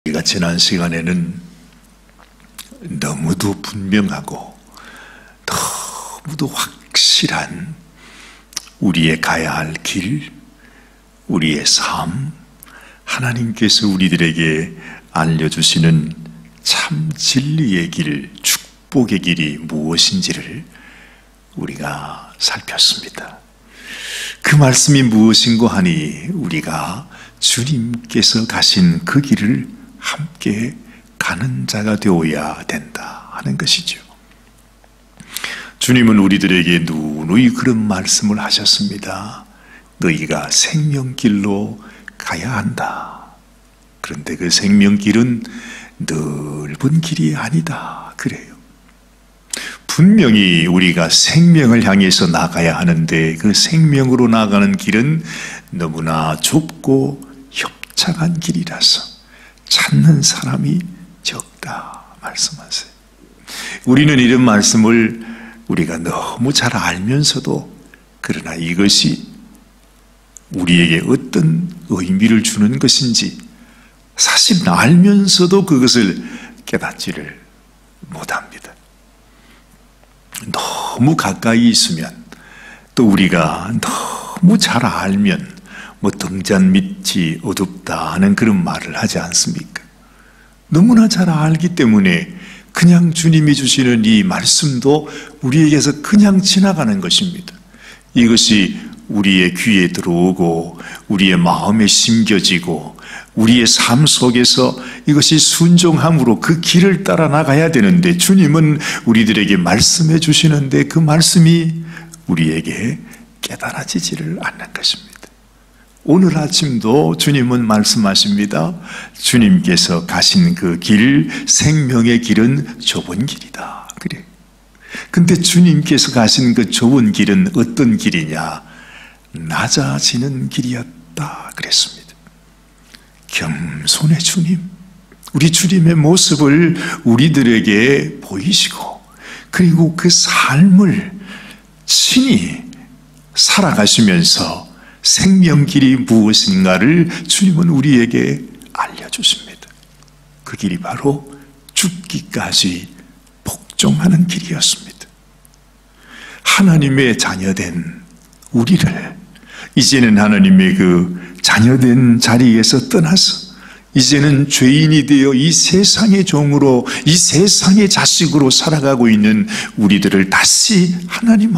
우리가 지난 시간에는 너무도 분명하고 너무도 확실한 우리의 가야 할 길, 우리의 삶, 하나님께서 우리들에게 알려주시는 참 진리의 길, 축복의 길이 무엇인지를 우리가 살폈습니다. 그 말씀이 무엇인고 하니 우리가 주님께서 가신 그 길을 함께 가는 자가 되어야 된다 하는 것이죠. 주님은 우리들에게 누누이 그런 말씀을 하셨습니다. 너희가 생명길로 가야 한다. 그런데 그 생명길은 넓은 길이 아니다. 그래요. 분명히 우리가 생명을 향해서 나가야 하는데 그 생명으로 나가는 길은 너무나 좁고 협착한 길이라서 찾는 사람이 적다 말씀하세요. 우리는 이런 말씀을 우리가 너무 잘 알면서도 그러나 이것이 우리에게 어떤 의미를 주는 것인지 사실 알면서도 그것을 깨닫지를 못합니다. 너무 가까이 있으면 또 우리가 너무 잘 알면 등잔 밑이 어둡다 하는 그런 말을 하지 않습니까? 너무나 잘 알기 때문에 그냥 주님이 주시는 이 말씀도 우리에게서 그냥 지나가는 것입니다. 이것이 우리의 귀에 들어오고 우리의 마음에 심겨지고 우리의 삶 속에서 이것이 순종함으로 그 길을 따라 나가야 되는데 주님은 우리들에게 말씀해 주시는데 그 말씀이 우리에게 깨달아지지를 않는 것입니다. 오늘 아침도 주님은 말씀하십니다. 주님께서 가신 그 길, 생명의 길은 좁은 길이다. 그래. 근데 주님께서 가신 그 좁은 길은 어떤 길이냐? 낮아지는 길이었다. 그랬습니다. 겸손의 주님, 우리 주님의 모습을 우리들에게 보이시고 그리고 그 삶을 친히 살아가시면서 생명길이 무엇인가를 주님은 우리에게 알려주십니다. 그 길이 바로 죽기까지 복종하는 길이었습니다. 하나님의 자녀된 우리를 이제는 하나님의 그 자녀된 자리에서 떠나서 이제는 죄인이 되어 이 세상의 종으로 이 세상의 자식으로 살아가고 있는 우리들을 다시 하나님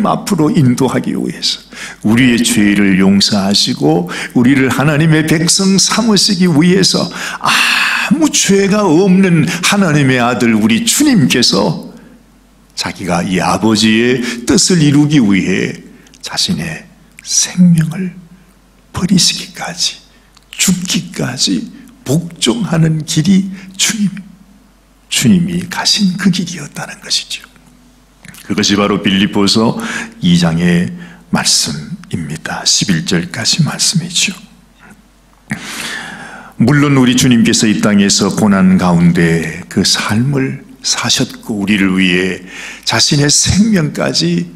앞으로 인도하기 위해서 우리의 죄를 용서하시고 우리를 하나님의 백성 삼으시기 위해서 아무 죄가 없는 하나님의 아들 우리 주님께서 자기가 이 아버지의 뜻을 이루기 위해 자신의 생명을 버리시기까지 죽기까지 복종하는 길이 주님이 가신 그 길이었다는 것이죠. 그것이 바로 빌립보서 2장의 말씀입니다. 11절까지 말씀이죠. 물론 우리 주님께서 이 땅에서 고난 가운데 그 삶을 사셨고 우리를 위해 자신의 생명까지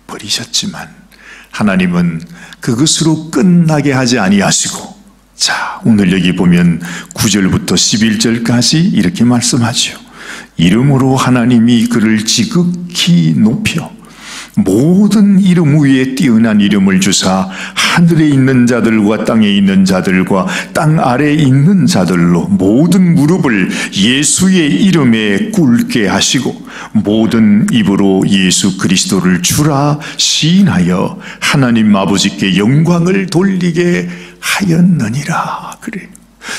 버리셨지만 하나님은 그것으로 끝나게 하지 아니하시고 자, 오늘 여기 보면 9절부터 11절까지 이렇게 말씀하죠. 이름으로 하나님이 그를 지극히 높여 모든 이름 위에 뛰어난 이름을 주사 하늘에 있는 자들과 땅에 있는 자들과 땅 아래에 있는 자들로 모든 무릎을 예수의 이름에 꿇게 하시고 모든 입으로 예수 그리스도를 주라 시인하여 하나님 아버지께 영광을 돌리게 하였느니라. 그래.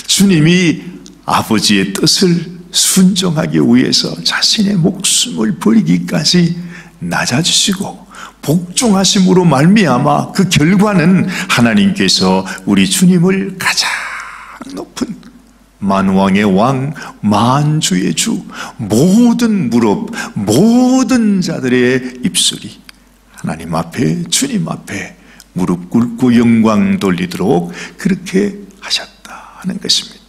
주님이 아버지의 뜻을 순종하기 위해서 자신의 목숨을 버리기까지 낮아지시고 복종하심으로 말미암아 그 결과는 하나님께서 우리 주님을 가장 높은 만왕의 왕, 만주의 주, 모든 무릎, 모든 자들의 입술이 하나님 앞에 주님 앞에 무릎 꿇고 영광 돌리도록 그렇게 하셨다 하는 것입니다.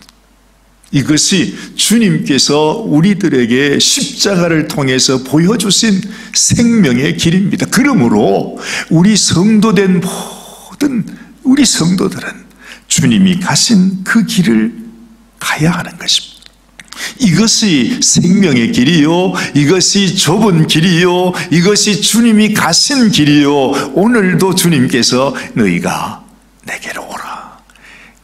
이것이 주님께서 우리들에게 십자가를 통해서 보여주신 생명의 길입니다. 그러므로 우리 성도된 모든 우리 성도들은 주님이 가신 그 길을 가야 하는 것입니다. 이것이 생명의 길이요, 이것이 좁은 길이요, 이것이 주님이 가신 길이요. 오늘도 주님께서 너희가 내게로 오라,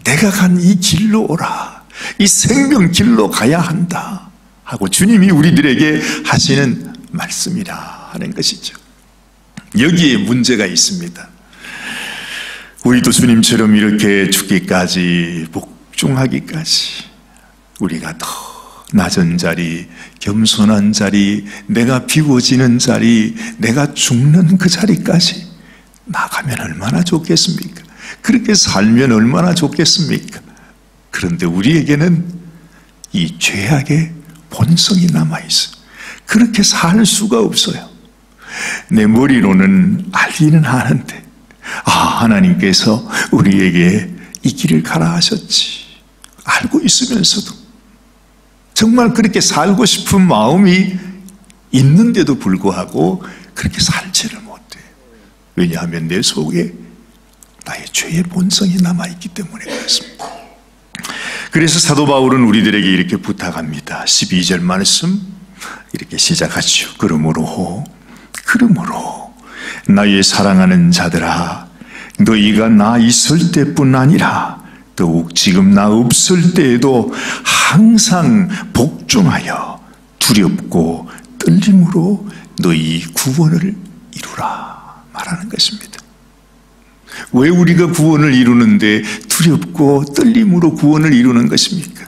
내가 간 이 길로 오라, 이 생명 길로 가야 한다 하고 주님이 우리들에게 하시는 말씀이라 하는 것이죠. 여기에 문제가 있습니다. 우리도 주님처럼 이렇게 죽기까지, 복종하기까지, 우리가 더 낮은 자리, 겸손한 자리, 내가 비워지는 자리, 내가 죽는 그 자리까지 나가면 얼마나 좋겠습니까? 그렇게 살면 얼마나 좋겠습니까? 그런데 우리에게는 이 죄악의 본성이 남아있어요. 그렇게 살 수가 없어요. 내 머리로는 알기는 하는데, 하나님께서 우리에게 이 길을 가라 하셨지 알고 있으면서도 정말 그렇게 살고 싶은 마음이 있는데도 불구하고 그렇게 살지를 못해요. 왜냐하면 내 속에 나의 죄의 본성이 남아있기 때문에 그렇습니다. 그래서 사도 바울은 우리들에게 이렇게 부탁합니다. 12절 말씀 이렇게 시작하죠. 그러므로 나의 사랑하는 자들아, 너희가 나 있을 때뿐 아니라 더욱 지금 나 없을 때에도 항상 복종하여 두렵고 떨림으로 너희 구원을 이루라 말하는 것입니다. 왜 우리가 구원을 이루는데 두렵고 떨림으로 구원을 이루는 것입니까?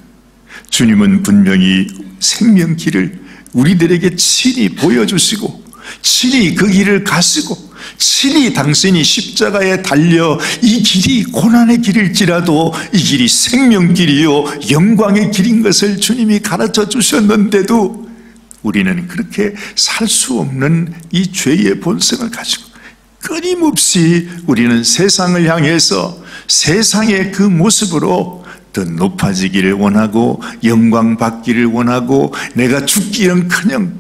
주님은 분명히 생명길을 우리들에게 친히 보여주시고 친히 그 길을 가시고 친히 당신이 십자가에 달려 이 길이 고난의 길일지라도 이 길이 생명길이요 영광의 길인 것을 주님이 가르쳐 주셨는데도 우리는 그렇게 살 수 없는 이 죄의 본성을 가지고 끊임없이 우리는 세상을 향해서 세상의 그 모습으로 더 높아지기를 원하고 영광 받기를 원하고 내가 죽기는커녕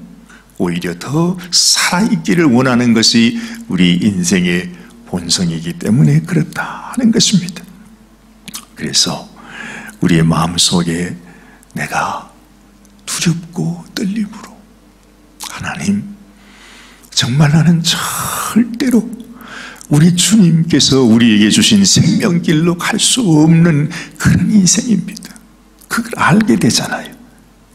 오히려 더 살아있기를 원하는 것이 우리 인생의 본성이기 때문에 그렇다 하는 것입니다. 그래서 우리의 마음속에 내가 두렵고 떨림으로 하나님, 정말 나는 절대로 우리 주님께서 우리에게 주신 생명길로 갈 수 없는 그런 인생입니다. 그걸 알게 되잖아요.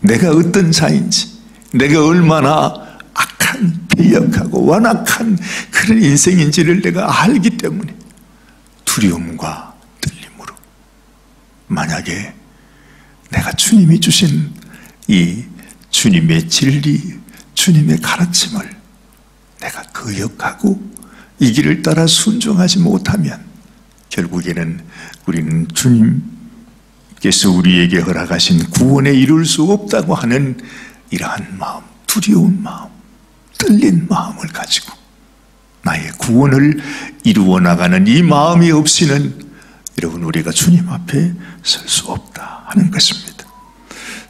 내가 어떤 자인지, 내가 얼마나 악한, 배역하고 완악한 그런 인생인지를 내가 알기 때문에 두려움과 떨림으로, 만약에 내가 주님이 주신 이 주님의 진리, 주님의 가르침을 내가 거역하고 이 길을 따라 순종하지 못하면 결국에는 우리는 주님께서 우리에게 허락하신 구원에 이룰 수 없다고 하는 이러한 마음, 두려운 마음, 떨린 마음을 가지고 나의 구원을 이루어 나가는 이 마음이 없이는 여러분 우리가 주님 앞에 설 수 없다 하는 것입니다.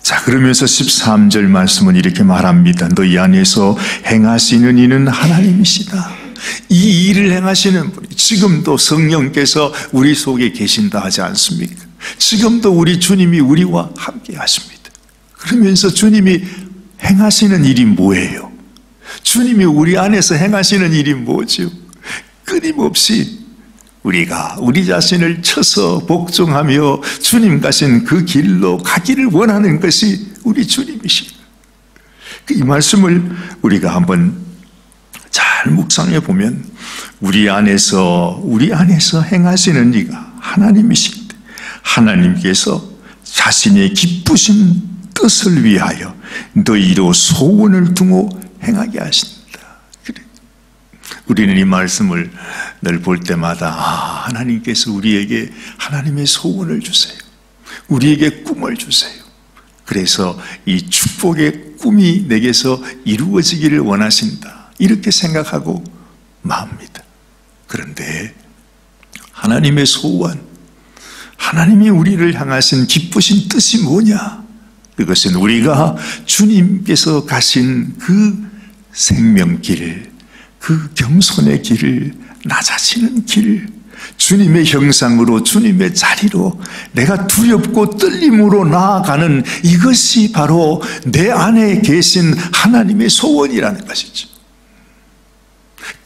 자, 그러면서 13절 말씀은 이렇게 말합니다. 너희 안에서 행하시는 이는 하나님이시다. 이 일을 행하시는 분이 지금도 성령께서 우리 속에 계신다 하지 않습니까? 지금도 우리 주님이 우리와 함께 하십니다. 그러면서 주님이 행하시는 일이 뭐예요? 주님이 우리 안에서 행하시는 일이 뭐죠? 끊임없이 우리가 우리 자신을 쳐서 복종하며 주님 가신 그 길로 가기를 원하는 것이 우리 주님이십니다. 이 말씀을 우리가 한번 잘 묵상해 보면 우리 안에서 행하시는 이가 하나님이신데 하나님께서 자신의 기쁘신 뜻을 위하여 너희로 소원을 두고 행하게 하신다. 우리는 이 말씀을 늘 볼 때마다 하나님께서 우리에게 하나님의 소원을 주세요. 우리에게 꿈을 주세요. 그래서 이 축복의 꿈이 내게서 이루어지기를 원하신다. 이렇게 생각하고 맙니다. 그런데 하나님의 소원, 하나님이 우리를 향하신 기쁘신 뜻이 뭐냐? 그것은 우리가 주님께서 가신 그 생명길, 그 겸손의 길을, 낮아지는 길, 주님의 형상으로 주님의 자리로 내가 두렵고 떨림으로 나아가는 이것이 바로 내 안에 계신 하나님의 소원이라는 것이죠.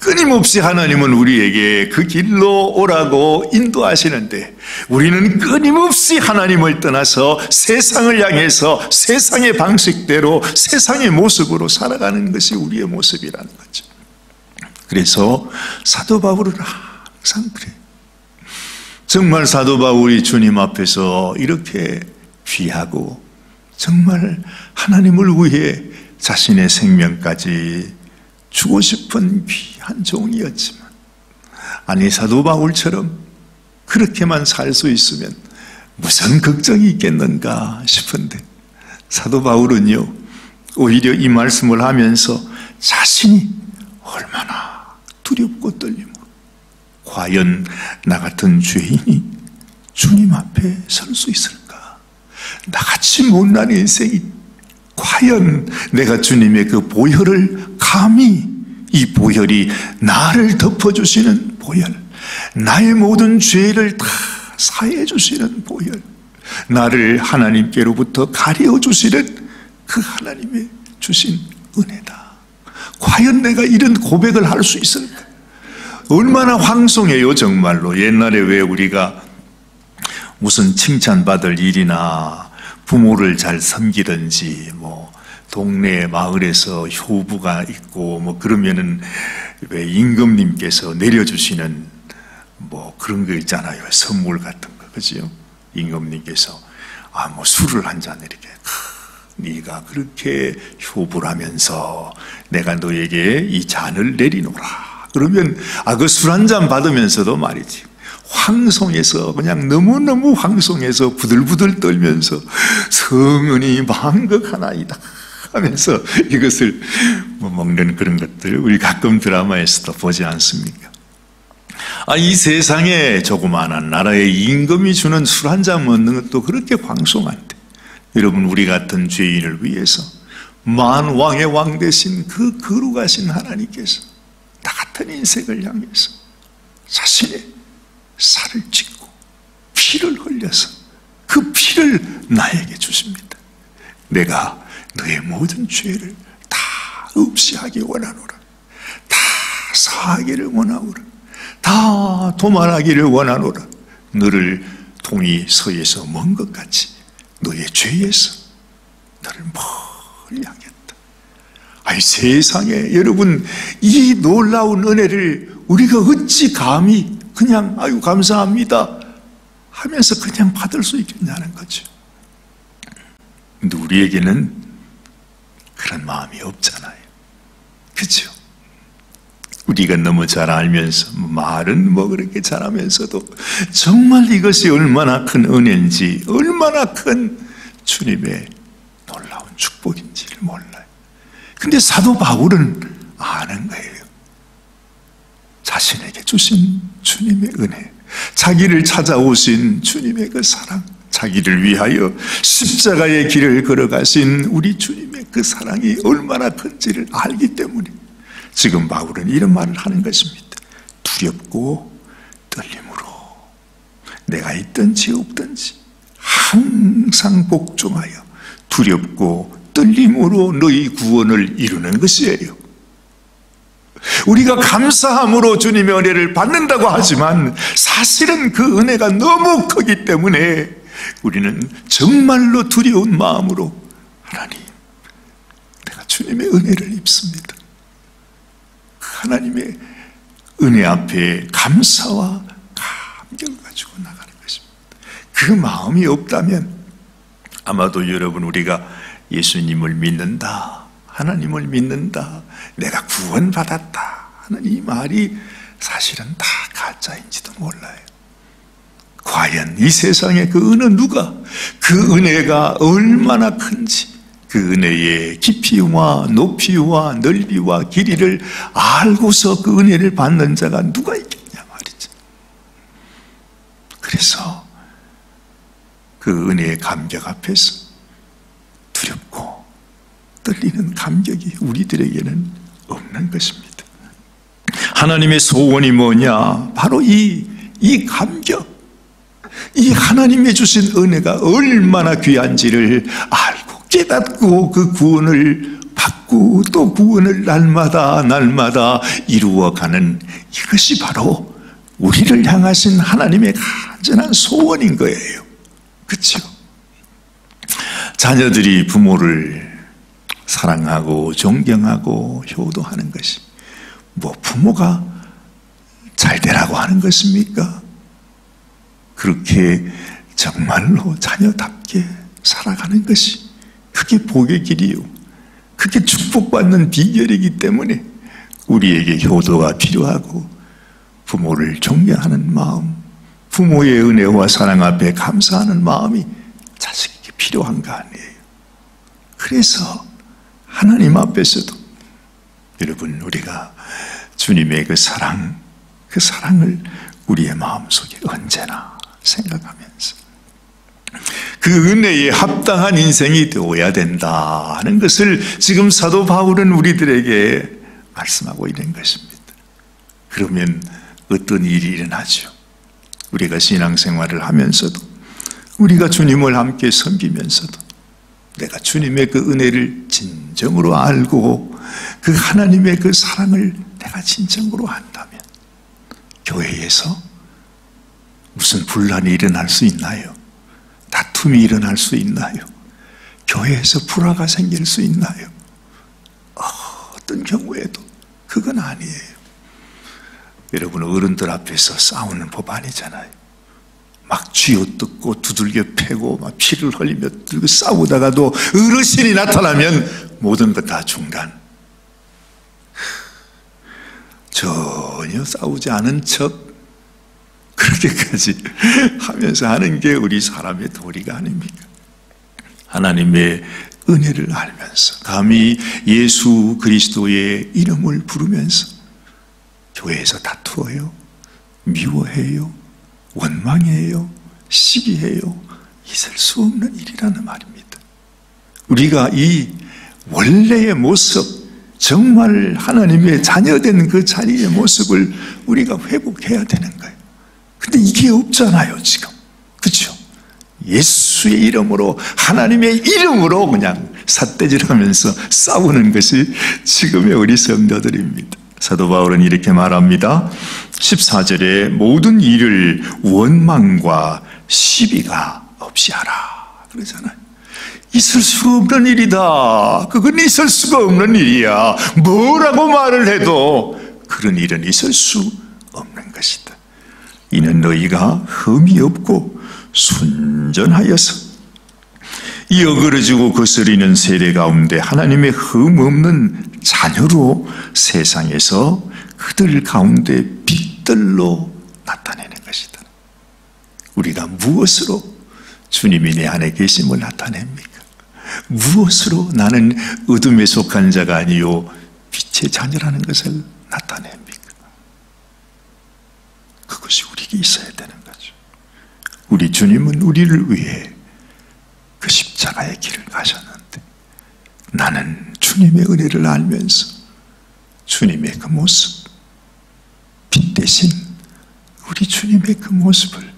끊임없이 하나님은 우리에게 그 길로 오라고 인도하시는데 우리는 끊임없이 하나님을 떠나서 세상을 향해서 세상의 방식대로 세상의 모습으로 살아가는 것이 우리의 모습이라는 거죠. 그래서 사도 바울은 항상 그래요. 정말 사도 바울이 주님 앞에서 이렇게 귀하고 정말 하나님을 위해 자신의 생명까지 주고 싶은 귀한 종이었지만, 아니 사도 바울처럼 그렇게만 살 수 있으면 무슨 걱정이 있겠는가 싶은데, 사도 바울은요 오히려 이 말씀을 하면서 자신이 얼마나 두렵고 떨리고, 과연 나 같은 죄인이 주님 앞에 설 수 있을까? 나같이 못난 인생이 과연 내가 주님의 그 보혈을 감히, 이 보혈이 나를 덮어주시는 보혈, 나의 모든 죄를 다 사해 주시는 보혈, 나를 하나님께로부터 가려주시는 그 하나님의 주신 은혜다. 과연 내가 이런 고백을 할 수 있을까? 얼마나 황송해요 정말로. 옛날에 왜 우리가 무슨 칭찬받을 일이나 부모를 잘 섬기든지 동네 마을에서 효부가 있고 그러면은 왜 임금님께서 내려주시는 그런 거 있잖아요. 선물 같은 거, 그죠? 임금님께서 술을 한 잔 이렇게, 네가 그렇게 효부라면서 내가 너에게 이 잔을 내리노라. 그러면 그 술 한 잔 받으면서도 말이지, 황송해서, 그냥 너무너무 황송해서 부들부들 떨면서 성은이 만극하나이다 하면서 이것을 먹는 그런 것들 우리 가끔 드라마에서도 보지 않습니까? 이 세상에 조그마한 나라의 임금이 주는 술 한 잔 먹는 것도 그렇게 황송한데, 여러분 우리 같은 죄인을 위해서 만왕의 왕 되신 그 거룩하신 하나님께서 나 같은 인생을 향해서 자신의 살을 찢고 피를 흘려서 그 피를 나에게 주십니다. 내가 너의 모든 죄를 다 없이 하기 원하노라. 다 사하기를 원하노라. 다 도말하기를 원하노라. 너를 동이 서에서 먼 것 같이 너의 죄에서 너를 멀리 하겠다. 세상에 여러분, 이 놀라운 은혜를 우리가 어찌 감히 그냥 감사합니다 하면서 그냥 받을 수 있겠냐는 거죠. 근데 우리에게는 그런 마음이 없잖아요. 그렇죠? 우리가 너무 잘 알면서, 말은 그렇게 잘하면서도 정말 이것이 얼마나 큰 은혜인지, 얼마나 큰 주님의 놀라운 축복인지를 몰라요. 근데 사도 바울은 아는 거예요. 자신에게 주신 주님의 은혜, 자기를 찾아오신 주님의 그 사랑, 자기를 위하여 십자가의 길을 걸어가신 우리 주님의 그 사랑이 얼마나 큰지를 알기 때문에 지금 바울은 이런 말을 하는 것입니다. 두렵고 떨림으로 내가 있든지 없든지 항상 복종하여 두렵고 떨림으로 너희 구원을 이루는 것이에요. 우리가 감사함으로 주님의 은혜를 받는다고 하지만 사실은 그 은혜가 너무 크기 때문에 우리는 정말로 두려운 마음으로, 하나님, 내가 주님의 은혜를 입습니다. 하나님의 은혜 앞에 감사와 감격을 가지고 나가는 것입니다. 그 마음이 없다면 아마도 여러분, 우리가 예수님을 믿는다, 하나님을 믿는다, 내가 구원받았다 하는 이 말이 사실은 다 가짜인지도 몰라요. 과연 이 세상에 그 어느 누가 그 은혜가 얼마나 큰지, 그 은혜의 깊이와 높이와 넓이와 길이를 알고서 그 은혜를 받는 자가 누가 있겠냐 말이죠. 그래서 그 은혜의 감격 앞에서 두렵고 떨리는 감격이 우리들에게는 없는 것입니다. 하나님의 소원이 뭐냐? 바로 이 이 감격, 이 하나님의 주신 은혜가 얼마나 귀한지를 알고 깨닫고 그 구원을 받고 또 구원을 날마다 이루어가는 이것이 바로 우리를 향하신 하나님의 간절한 소원인 거예요. 그렇죠? 자녀들이 부모를 사랑하고 존경하고 효도하는 것이 뭐 부모가 잘 되라고 하는 것입니까? 그렇게 정말로 자녀답게 살아가는 것이 그게 복의 길이요, 그게 축복받는 비결이기 때문에 우리에게 효도가 필요하고 부모를 존경하는 마음, 부모의 은혜와 사랑 앞에 감사하는 마음이 자식에게 필요한 거 아니에요. 그래서 하나님 앞에서도 여러분, 우리가 주님의 그 사랑을 우리의 마음속에 언제나 생각하면서 그 은혜에 합당한 인생이 되어야 된다는 것을 지금 사도 바울은 우리들에게 말씀하고 있는 것입니다. 그러면 어떤 일이 일어나죠? 우리가 신앙생활을 하면서도, 우리가 주님을 함께 섬기면서도 내가 주님의 그 은혜를 진정으로 알고 그 하나님의 그 사랑을 내가 진정으로 한다면 교회에서 무슨 분란이 일어날 수 있나요? 다툼이 일어날 수 있나요? 교회에서 불화가 생길 수 있나요? 어떤 경우에도 그건 아니에요. 여러분, 어른들 앞에서 싸우는 법 아니잖아요. 막 쥐어뜯고 두들겨 패고 막 피를 흘리며 들고 싸우다가도 어르신이 나타나면 모든 것 다 중단. 전혀 싸우지 않은 척 그렇게까지 하면서 하는 게 우리 사람의 도리가 아닙니까? 하나님의 은혜를 알면서 감히 예수 그리스도의 이름을 부르면서 교회에서 다투어요, 미워해요, 원망해요, 시기해요, 있을 수 없는 일이라는 말입니다. 우리가 이 원래의 모습, 정말 하나님의 자녀된 그 자리의 모습을 우리가 회복해야 되는 거예요. 근데 이게 없잖아요, 지금. 그렇죠? 예수의 이름으로, 하나님의 이름으로 그냥 삿대질하면서 싸우는 것이 지금의 우리 성도들입니다. 사도 바울은 이렇게 말합니다. 14절에 모든 일을 원망과 시비가 없이 하라 그러잖아요. 있을 수 없는 일이다. 그건 있을 수가 없는 일이야. 뭐라고 말을 해도 그런 일은 있을 수 없는 것이다. 이는 너희가 흠이 없고 순전하여서 이 어그러지고 거스리는 세대 가운데 하나님의 흠 없는 자녀로 세상에서 그들 가운데 빛들로 나타내는 것이다. 우리가 무엇으로 주님이 내 안에 계심을 나타냅니까? 무엇으로 나는 어둠에 속한 자가 아니요 빛의 자녀라는 것을 나타냅니까? 그것이 우리에게 있어야 되는 거죠. 우리 주님은 우리를 위해 그 십자가의 길을 가셨는데 나는 주님의 은혜를 알면서 주님의 그 모습, 빛 대신 우리 주님의 그 모습을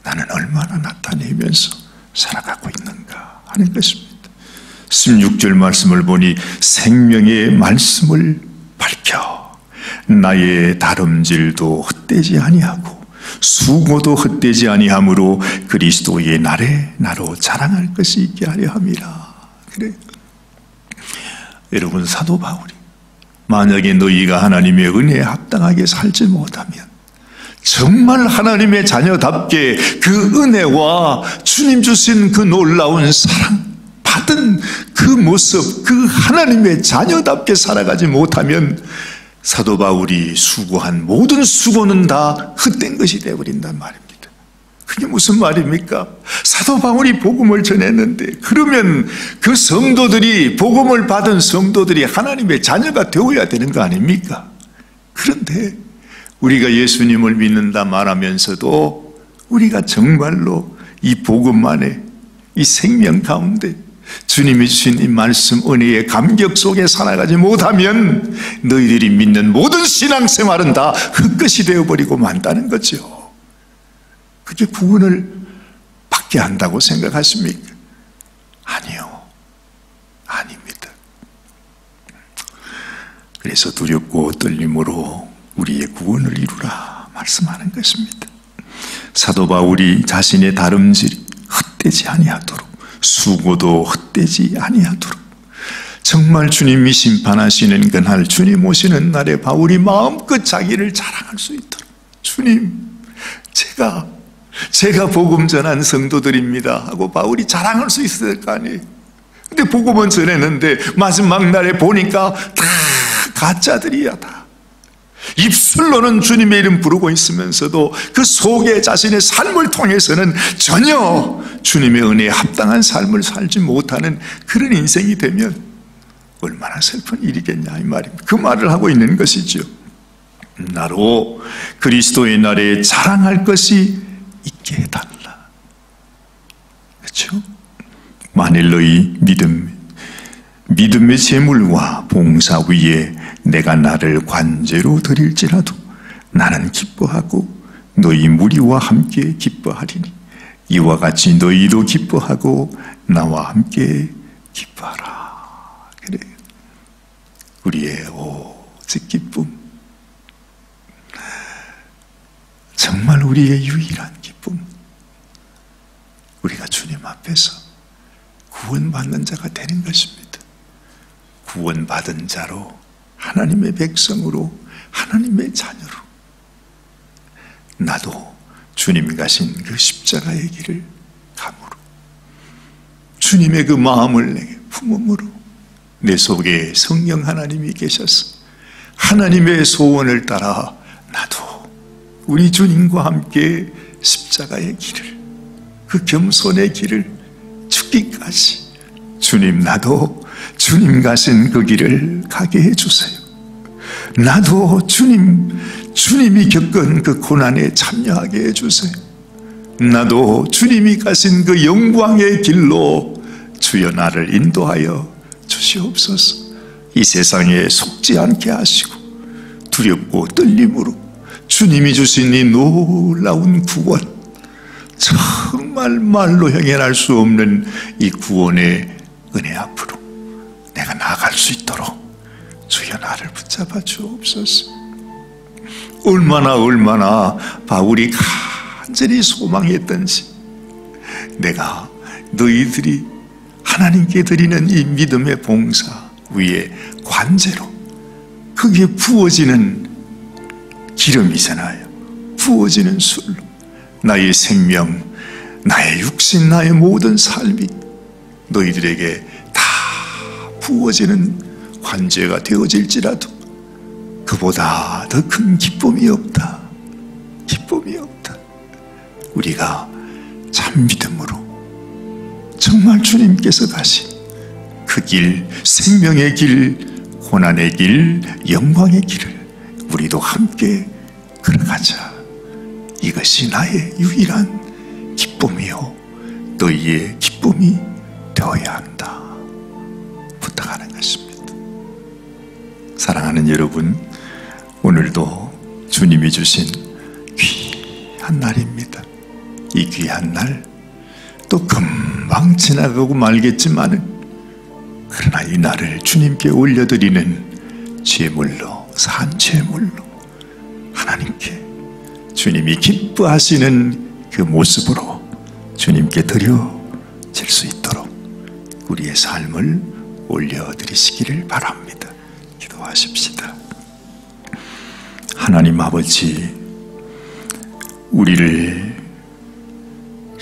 나는 얼마나 나타내면서 살아가고 있는가 하는 것입니다. 16절 말씀을 보니 생명의 말씀을 밝혀 나의 다름질도 헛되지 아니하고 수고도 헛되지 아니하므로 그리스도의 날에 나로 자랑할 것이 있게 하려 함이라. 그래. 여러분, 사도 바울이 만약에 너희가 하나님의 은혜에 합당하게 살지 못하면 정말 하나님의 자녀답게 그 은혜와 주님 주신 그 놀라운 사랑 받은 그 모습, 그 하나님의 자녀답게 살아가지 못하면 사도 바울이 수고한 모든 수고는 다 헛된 것이 되어버린단 말입니다. 그게 무슨 말입니까? 사도 바울이 복음을 전했는데 그러면 그 성도들이, 복음을 받은 성도들이 하나님의 자녀가 되어야 되는 거 아닙니까? 그런데 우리가 예수님을 믿는다 말하면서도 우리가 정말로 이 복음 안에, 이 생명 가운데 주님이 주신 이 말씀 은혜의 감격 속에 살아가지 못하면 너희들이 믿는 모든 신앙생활은 다 헛것이 되어버리고 만다는 거죠. 그게 구원을 받게 한다고 생각하십니까? 아니요. 아닙니다. 그래서 두렵고 떨림으로 우리의 구원을 이루라 말씀하는 것입니다. 사도 바울이 자신의 다름질이 헛되지 아니하도록, 수고도 헛되지 아니하도록, 정말 주님이 심판하시는 그날, 주님 오시는 날에 바울이 마음껏 자기를 자랑할 수 있도록, 주님, 제가 복음 전한 성도들입니다 하고 바울이 자랑할 수 있을 거 아니에요. 근데 복음은 전했는데 마지막 날에 보니까 다 가짜들이야. 다 입술로는 주님의 이름 부르고 있으면서도 그 속에 자신의 삶을 통해서는 전혀 주님의 은혜에 합당한 삶을 살지 못하는 그런 인생이 되면 얼마나 슬픈 일이겠냐 이 말입니다. 그 말을 하고 있는 것이죠. 나로 그리스도의 날에 자랑할 것이 있게 해달라. 그렇죠? 만일 너희 믿음의 제물과 봉사 위에 내가 나를 관제로 드릴지라도 나는 기뻐하고 너희 무리와 함께 기뻐하리니 이와 같이 너희도 기뻐하고 나와 함께 기뻐하라. 그래, 우리의 오직 기쁨, 정말 우리의 유일한 기쁨, 우리가 주님 앞에서 구원받는 자가 되는 것입니다. 구원받은 자로, 하나님의 백성으로, 하나님의 자녀로 나도 주님 가신 그 십자가의 길을 감으로, 주님의 그 마음을 내게 품음으로, 내 속에 성령 하나님이 계셔서 하나님의 소원을 따라 나도 우리 주님과 함께 십자가의 길을, 그 겸손의 길을 죽기까지, 주님, 나도 주님 가신 그 길을 가게 해주세요. 나도 주님이 겪은 그 고난에 참여하게 해주세요. 나도 주님이 가신 그 영광의 길로 주여 나를 인도하여 주시옵소서. 이 세상에 속지 않게 하시고 두렵고 떨림으로 주님이 주신 이 놀라운 구원, 정말 말로 형언할 수 없는 이 구원의 은혜 앞으로 내가 나아갈 수 있도록 주여 나를 붙잡아 주옵소서. 얼마나 바울이 간절히 소망했던지, 내가 너희들이 하나님께 드리는 이 믿음의 봉사 위에 관제로, 그게 부어지는 기름이잖아요. 부어지는 술로 나의 생명, 나의 육신, 나의 모든 삶이 너희들에게 다 부어지는 관제가 되어질지라도 그보다 더 큰 기쁨이 없다. 기쁨이 없다. 우리가 참 믿음으로 정말 주님께서 가신 그 길, 생명의 길, 고난의 길, 영광의 길을 우리도 함께 걸어가자. 이것이 나의 유일한 기쁨이요 너희의 기쁨이 되어야 한다. 부탁하는 것입니다. 사랑하는 여러분, 오늘도 주님이 주신 귀한 날입니다. 이 귀한 날 또 금방 지나가고 말겠지만은, 그러나 이 날을 주님께 올려드리는 제물로, 산 제물로 하나님께 주님이 기뻐하시는 그 모습으로 주님께 드려질 수 있도록 우리의 삶을 올려드리시기를 바랍니다. 기도하십시다. 하나님 아버지, 우리를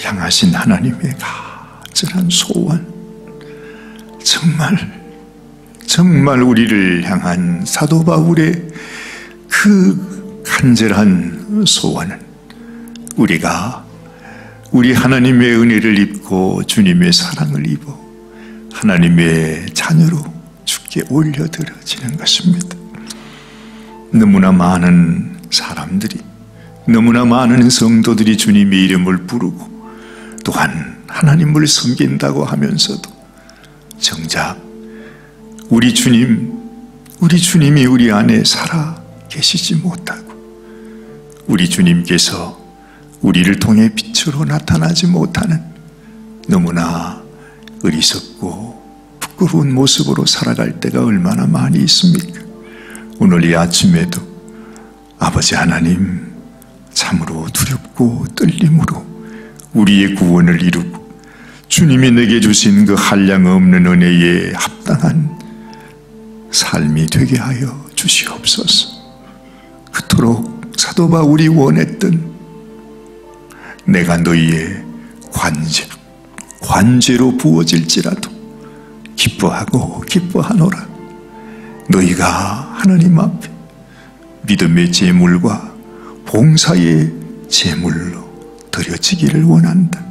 향하신 하나님의 간절한 소원, 정말 우리를 향한 사도 바울의 그 간절한 소원은 우리가 우리 하나님의 은혜를 입고 주님의 사랑을 입어 하나님의 자녀로 주께 올려드려지는 것입니다. 너무나 많은 사람들이, 너무나 많은 성도들이 주님의 이름을 부르고 또한 하나님을 섬긴다고 하면서도 정작 우리 주님이 우리 안에 살아 계시지 못하고, 우리 주님께서 우리를 통해 빛으로 나타나지 못하는 너무나 어리석고 부끄러운 모습으로 살아갈 때가 얼마나 많이 있습니까? 오늘 이 아침에도 아버지 하나님, 참으로 두렵고 떨림으로 우리의 구원을 이루고 주님이 내게 주신 그 한량없는 은혜에 합당한 삶이 되게 하여 주시옵소서. 그토록 사도 바울이 원했던 내가 너희의 관제로 부어질지라도 기뻐하고 기뻐하노라. 너희가 하나님 앞에 믿음의 제물과 봉사의 제물로 드려지기를 원한다.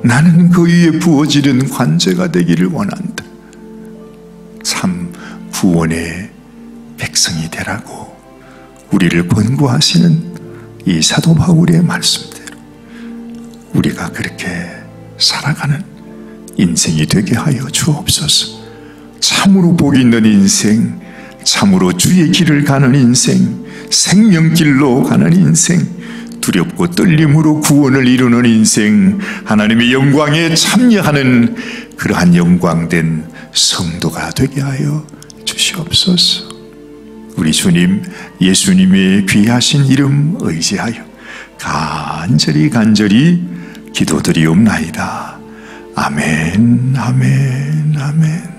나는 그 위에 부어지는 관제가 되기를 원한다. 참 구원의 백성이 되라고 우리를 권고하시는 이 사도 바울의 말씀대로 우리가 그렇게 살아가는 인생이 되게 하여 주옵소서. 참으로 복 있는 인생, 참으로 주의 길을 가는 인생, 생명길로 가는 인생, 두렵고 떨림으로 구원을 이루는 인생, 하나님의 영광에 참여하는 그러한 영광된 성도가 되게 하여 주시옵소서. 우리 주님 예수님의 귀하신 이름 의지하여 간절히 기도드리옵나이다. 아멘, 아멘, 아멘.